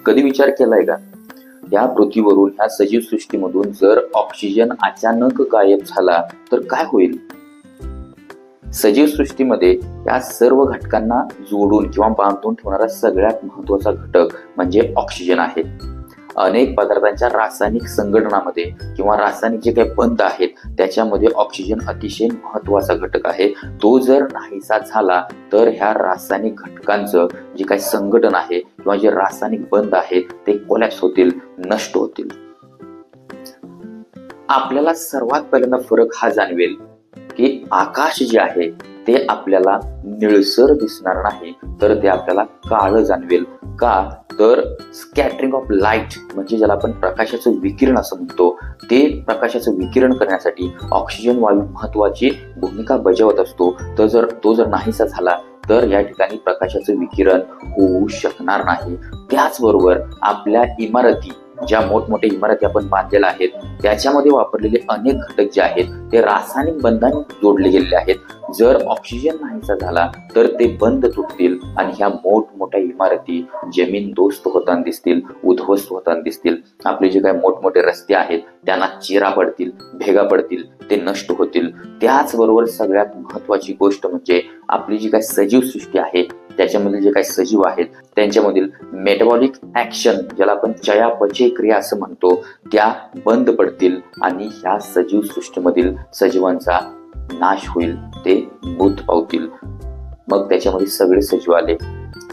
कधी विचार केलाय का, या पृथ्वीवरून ह्या सजीव सृष्टीमधून जर ऑक्सिजन अचानक गायब झाला तर काय होईल? सजीव सृष्टीमध्ये या सर्व घटकांना जोडून किंवा बांधून ठेवणारा सगळ्यात महत्वाचा घटक म्हणजे ऑक्सिजन आहे. अनेक पदार्थांच्या रासायनिक संघटनामध्ये किंवा रासायनिक जे काही बंध आहेत त्याच्यामध्ये ऑक्सिजन अतिशय महत्वाचा घटक आहे. तो जर नाहीसा झाला तर ह्या रासायनिक घटकांचं जे काही संघटन आहे किंवा जे रासायनिक बंध आहेत ते कोलॅप्स होतील, नष्ट होतील. आपल्याला सर्वात पहिल्यांदा फरक हा जाणवेल की आकाश जे आहे ते आपल्याला निळसर दिसणार नाही, तर ते आपल्याला काळं जाणवेल. का तर स्कॅटरिंग ऑफ लाईट म्हणजे ज्याला आपण प्रकाशाचं विकिरण असं म्हणतो, ते प्रकाशाचं विकिरण करण्यासाठी ऑक्सिजन वायू महत्वाची भूमिका बजावत असतो. तर जर तो नाहीसा झाला तर या ठिकाणी प्रकाशाचं विकिरण होऊ शकणार नाही. त्याचबरोबर आपल्या इमारती, ज्या मोठमोठ्या इमारती आपण बांधलेल्या आहेत त्याच्यामध्ये वापरलेले अनेक घटक जे आहेत ते रासायनिक बंधाने जोडले गेलेले आहेत. जर ऑक्सिजन नाहीसा झाला तर ते बंध तुटतील आणि ह्या मोठमोठ्या इमारती जमीनदोस्त होताना दिसतील, उद्ध्वस्त होताना दिसतील. आपले जे काही मोठमोठे रस्ते आहेत त्यांना चिरा पडतील, भेगा पडतील, ते नष्ट होतील. त्याचबरोबर सगळ्यात महत्वाची गोष्ट म्हणजे आपली जी काही सजीव सृष्टी आहे त्याच्यामधील जे काही सजीव आहेत त्यांच्यामधील मेटाबॉलिक ऍक्शन, ज्याला आपण चयापचय क्रिया असं म्हणतो, त्या बंद पडतील आणि ह्या सजीव सृष्टीमधील सजीवांचा नाश होईल, ते मृत पावतील. मग त्याच्यामध्ये सगळे सजीव आले,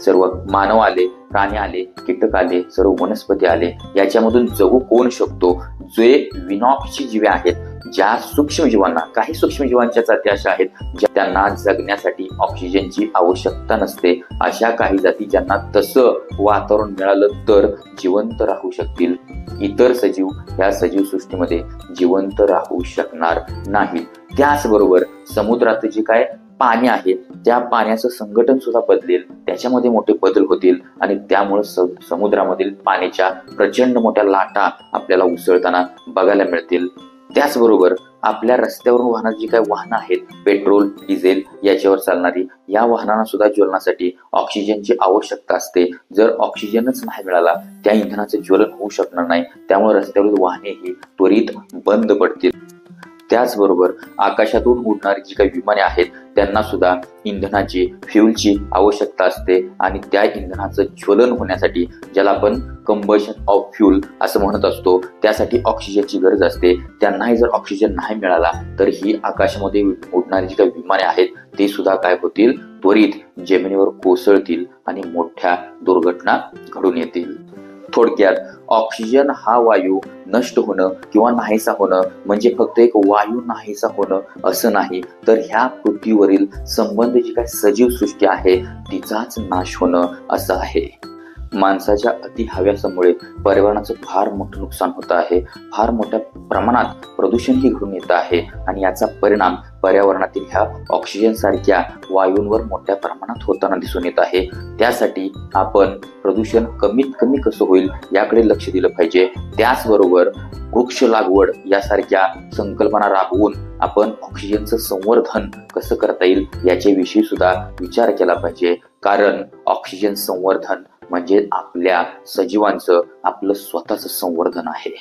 सर्व मानव आले, प्राणी आले, कीटक आले, सर्व वनस्पती आले. याच्यामधून जगू कोण शकतो? जे विनॉक्सची जीवे आहेत, ज्या सूक्ष्मजीवांना, काही सूक्ष्मजीवांच्या जाती अशा आहेत ज्या त्यांना जगण्यासाठी ऑक्सिजनची आवश्यकता नसते. अशा काही जाती ज्यांना तसं वातावरण मिळालं तर जिवंत राहू शकतील. इतर सजीव या सजीव सृष्टीमध्ये जिवंत राहू शकणार नाहीत. त्याचबरोबर समुद्रात जे काय पाणी आहे त्या पाण्याचं संघटन सुद्धा बदलेल, त्याच्यामध्ये मोठे बदल होतील आणि त्यामुळे समुद्रामधील पाण्याच्या प्रचंड मोठ्या लाटा आपल्याला उसळताना बघायला मिळतील. त्याचबरोबर आपल्या रस्त्यावरून वाहणारी जी काही वाहनं आहेत, पेट्रोल, डिझेल याच्यावर चालणारी, या वाहनांना सुद्धा ज्वलनासाठी ऑक्सिजनची आवश्यकता असते. जर ऑक्सिजनच नाही मिळाला त्या इंधनाचं ज्वलन होऊ शकणार नाही, त्यामुळे रस्त्यावरील वाहने ही त्वरित बंद पडतील. त्याचबरोबर आकाशातून उडणारी जी काही विमाने आहेत त्यांना सुद्धा इंधनाची, फ्युलची आवश्यकता असते आणि त्या इंधनाचं ज्वलन होण्यासाठी, ज्याला आपण कंबशन ऑफ फ्युल असं म्हणत असतो, त्यासाठी ऑक्सिजनची गरज असते. त्यांनाही जर ऑक्सिजन नाही मिळाला तर ही आकाशामध्ये उडणारी जी काही विमाने आहेत ते सुद्धा काय होतील, त्वरित जमिनीवर कोसळतील आणि मोठ्या दुर्घटना घडून येतील. थोडक्यात ऑक्सिजन हा वायू नष्ट होणं किंवा नाहीसा होणं म्हणजे फक्त एक वायू नाहीसा होणं असं नाही, तर ह्या पृथ्वीवरील संबंध जी काही सजीव सृष्टी आहे तिचाच नाश होणं असं आहे. माणसाच्या अति हव्यासामुळे पर्यावरणाचं फार मोठं नुकसान होत आहे. फार मोठ्या प्रमाणात प्रदूषणही घडून येत आहे आणि याचा परिणाम पर्यावरणातील ह्या ऑक्सिजन सारख्या वायूंवर मोठ्या प्रमाणात होताना दिसून येत आहे. त्यासाठी आपण प्रदूषण कमीत कमी कसं होईल याकडे लक्ष दिलं पाहिजे. त्याचबरोबर वृक्ष लागवड यासारख्या संकल्पना राबवून आपण ऑक्सिजनचं संवर्धन कसं करता येईल याच्याविषयी सुद्धा विचार केला पाहिजे. कारण ऑक्सिजन संवर्धन म्हणजे आपल्या सजीवांचं, आपलं स्वतःचं संवर्धन आहे.